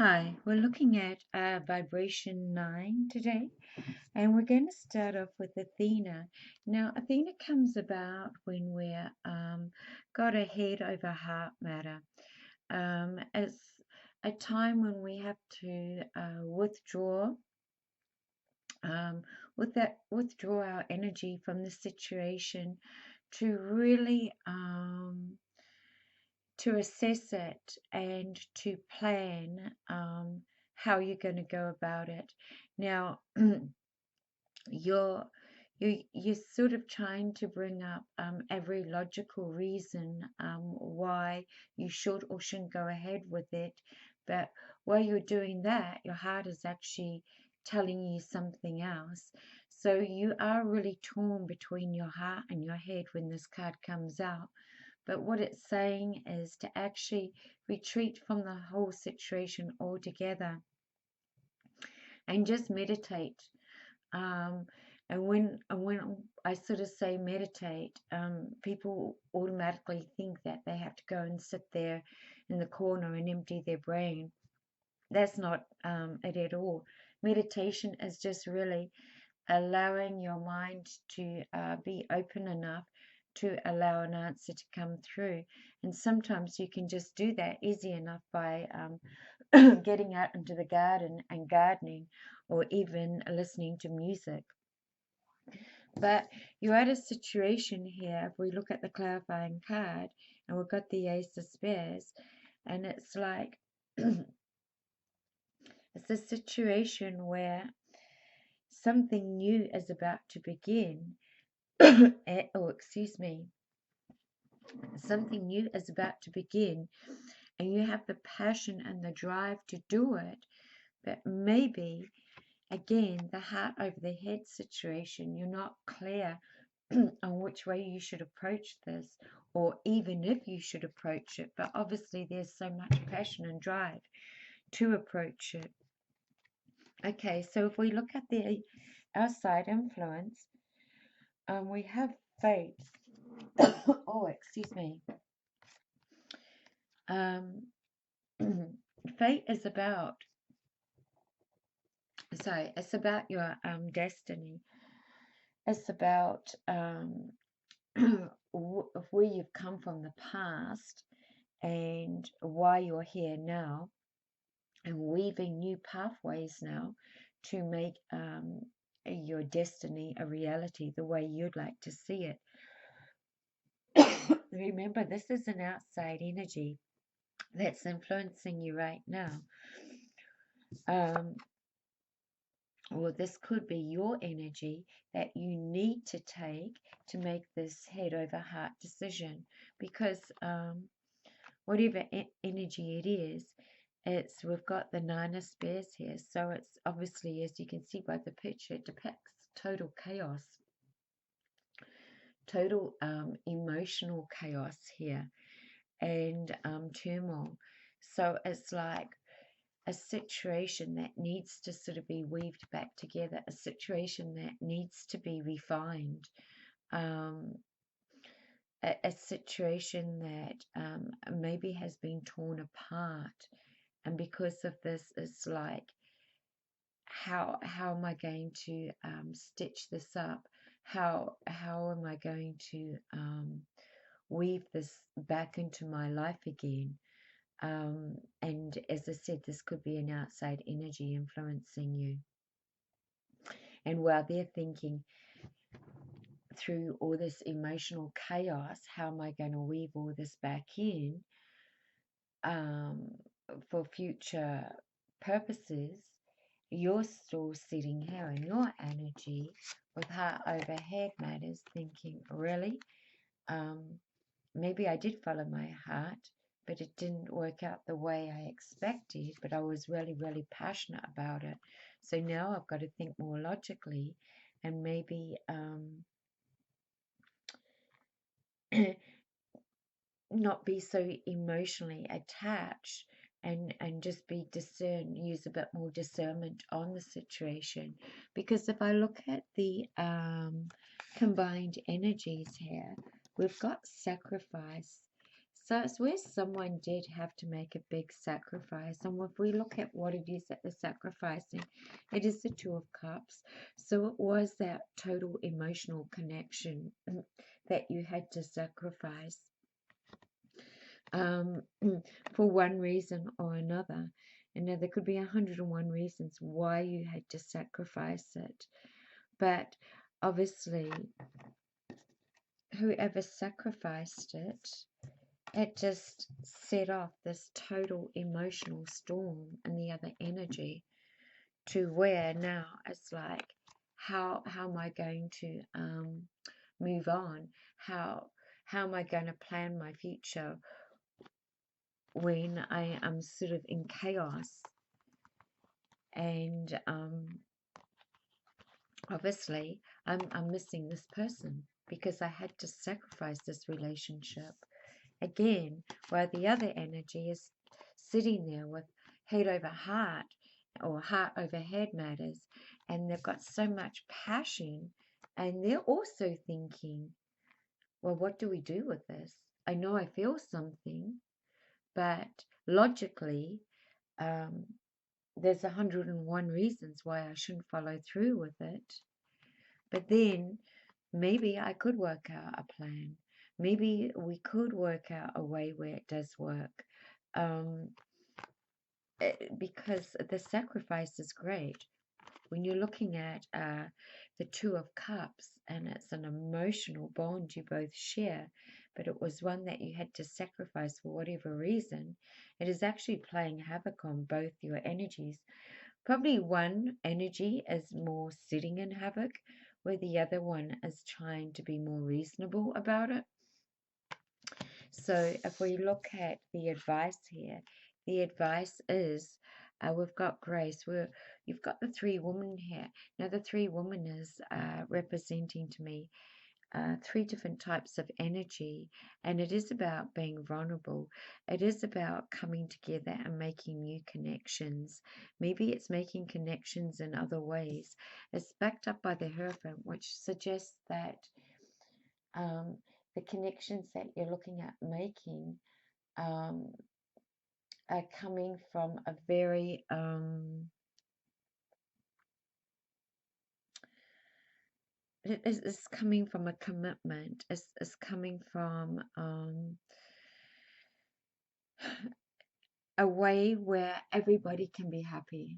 Hi, we're looking at vibration 9 today, and we're going to start off with Athena. Now, Athena comes about when we're got a head over heart matter. It's a time when we have to um, withdraw our energy from the situation to really to assess it and to plan how you're going to go about it. Now, you're you're sort of trying to bring up every logical reason why you should or shouldn't go ahead with it, but while you're doing that, your heart is actually telling you something else. So you are really torn between your heart and your head when this card comes out. But what it's saying is to actually retreat from the whole situation altogether and just meditate. Um, and when I sort of say meditate, people automatically think that they have to go and sit there in the corner and empty their brain. That's not it at all. Meditation is just really allowing your mind to be open enough to allow an answer to come through. And sometimes you can just do that easy enough by getting out into the garden and gardening, or even listening to music. But you're at a situation here, if we look at the clarifying card, and we've got the Ace of Spears, and it's like it's a situation where something new is about to begin. Oh, excuse me. Something new is about to begin, and you have the passion and the drive to do it, but maybe again, the heart over the head situation, you're not clear on which way you should approach this, or even if you should approach it. But obviously, there's so much passion and drive to approach it. Okay, so if we look at the outside influence, we have fate. Oh, excuse me. Um, fate is about, sorry, it's about your destiny. It's about of where you've come from the past and why you're here now, and weaving new pathways now to make your destiny a reality the way you'd like to see it. Remember, this is an outside energy that's influencing you right now. Or this could be your energy that you need to take to make this head over heart decision, because whatever energy it is, we've got the Nine of Spears here, so it's obviously, as you can see by the picture, it depicts total chaos, total emotional chaos here, and turmoil. So it's like a situation that needs to sort of be weaved back together, a situation that needs to be refined, um, a situation that maybe has been torn apart. And because of this, it's like, how am I going to stitch this up? How am I going to weave this back into my life again? And as I said, this could be an outside energy influencing you. And while they're thinking through all this emotional chaos, how am I going to weave all this back in for future purposes? You're still sitting here in your energy with heart over head matters, thinking, really? Maybe I did follow my heart, but it didn't work out the way I expected, but I was really, really passionate about it. So now I've got to think more logically, and maybe not be so emotionally attached, and just be use a bit more discernment on the situation. Because if I look at the combined energies here, we've got sacrifice. So it's where someone did have to make a big sacrifice. And if we look at what it is that they're sacrificing, it is the Two of Cups. So it was that total emotional connection that you had to sacrifice um, for one reason or another. And now there could be 101 reasons why you had to sacrifice it. But obviously, whoever sacrificed it just set off this total emotional storm in the other energy to where now it's like, how am I going to move on? How am I going to plan my future when I am sort of in chaos? And obviously I'm missing this person because I had to sacrifice this relationship. Again, while the other energy is sitting there with head over heart or heart over head matters, and they've got so much passion, and they're also thinking, well, what do we do with this? I know I feel something, but logically, um, there's 101 reasons why I shouldn't follow through with it. But then maybe I could work out a plan. Maybe we could work out a way where it does work. Um, because the sacrifice is great. When you're looking at the Two of Cups, and it's an emotional bond you both share, but it was one that you had to sacrifice for whatever reason, it is actually playing havoc on both your energies. Probably one energy is more sitting in havoc, where the other one is trying to be more reasonable about it. So if we look at the advice here, the advice is we've got grace. You've got the three women here. Now the three women is representing to me three different types of energy, and it is about being vulnerable. It is about coming together and making new connections. Maybe it's making connections in other ways. It's backed up by the Hierophant, which suggests that um, the connections that you're looking at making um, are coming from a very it's coming from a commitment. It's coming from a way where everybody can be happy.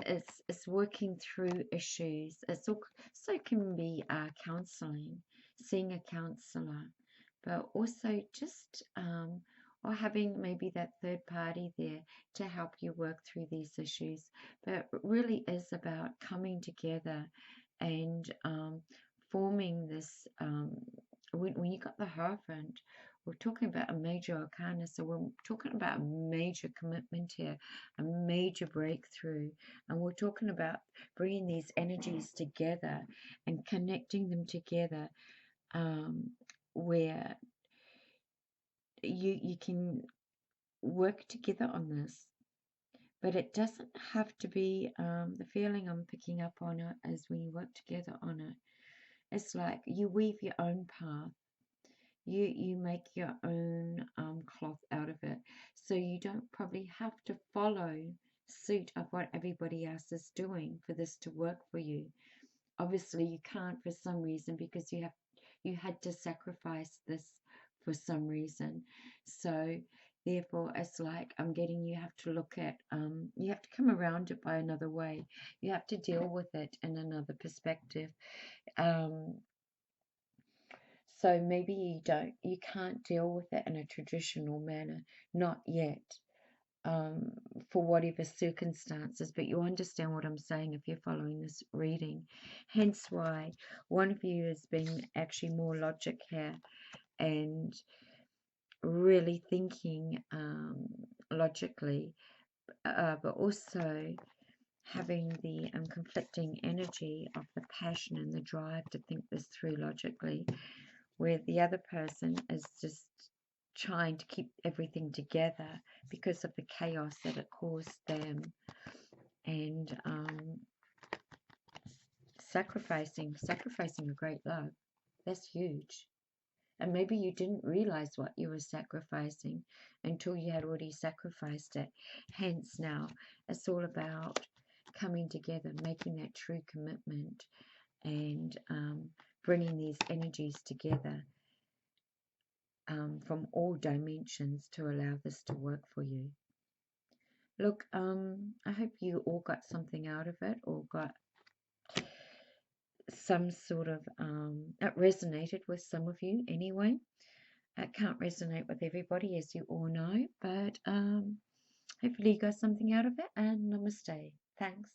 It's working through issues. It's also can be counseling, seeing a counselor, but also just or having maybe that third party there to help you work through these issues. But it really is about coming together and forming this. When you got the Hierophant, we're talking about a major arcana, so we're talking about a major commitment here, a major breakthrough, and we're talking about bringing these energies together and connecting them together, where you can work together on this. But it doesn't have to be the feeling I'm picking up on it as when you work together on it. It's like you weave your own path. You make your own cloth out of it, so you don't probably have to follow suit of what everybody else is doing for this to work for you. Obviously you can't for some reason because you had to sacrifice this for some reason. So therefore it's like I'm getting, you have to look at you have to come around it by another way. You have to deal with it in another perspective. um so maybe you can't deal with it in a traditional manner, not yet, um, for whatever circumstances, but you understand what I'm saying if you're following this reading. Hence why one of you is being actually more logic here and really thinking logically, but also having the conflicting energy of the passion and the drive to think this through logically, where the other person is just trying to keep everything together because of the chaos that it caused them, and sacrificing a great love. That's huge. And maybe you didn't realize what you were sacrificing until you had already sacrificed it. Hence now, it's all about coming together, making that true commitment, and bringing these energies together from all dimensions to allow this to work for you. Look, I hope you all got something out of it, or got some sort of, it resonated with some of you anyway. It can't resonate with everybody, as you all know, but hopefully you got something out of it, and namaste. Thanks.